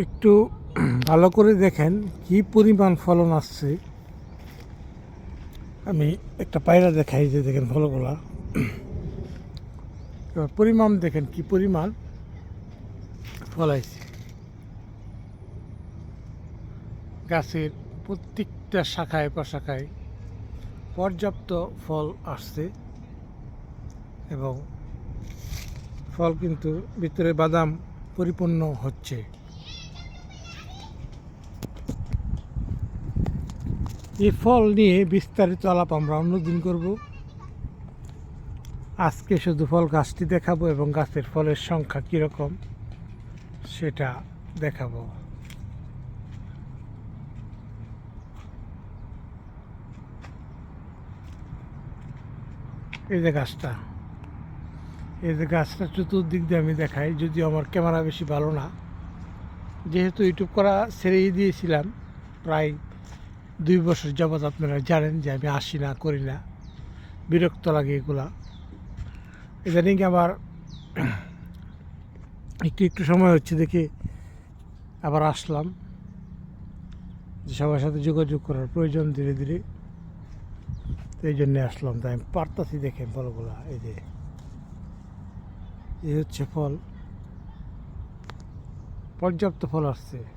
একটু ভালো করে দেখেন কি পরিমাণ ফলন আসছে। আমি একটা পায়রা দেখাই, যে দেখেন ফলগুলা, এবার পরিমাণ দেখেন কি পরিমাণ ফলাইছে। গাছের প্রত্যেকটা শাখায় প্রশাখায় পর্যাপ্ত ফল আসছে এবং ফল কিন্তু ভিতরে বাদাম পরিপূর্ণ হচ্ছে। এই ফল নিয়ে বিস্তারিত আলাপ আমরা অন্যদিন করব। আজকে শুধু ফল গাছটি দেখাবো এবং গাছের ফলের সংখ্যা কীরকম সেটা দেখাবো। এই যে গাছটা, এই যে গাছটা চতুর্দিক দিয়ে আমি দেখাই, যদিও আমার ক্যামেরা বেশি ভালো না, যেহেতু ইউটিউব করা ছেড়েই দিয়েছিলাম প্রায় 2 বছর যাবৎ। আপনারা জানেন যে আমি আসি না, করি না, বিরক্ত লাগে এগুলা। ইদানিং আবার একটু একটু সময় হচ্ছে দেখে আবার আসলাম, যে সবার সাথে যোগাযোগ করার প্রয়োজন ধীরে ধীরে, তো এই জন্যে আসলাম। তাই আমি পারতাছি দেখেন ফলগুলা, এই যে এই হচ্ছে ফল, পর্যাপ্ত ফল আসছে।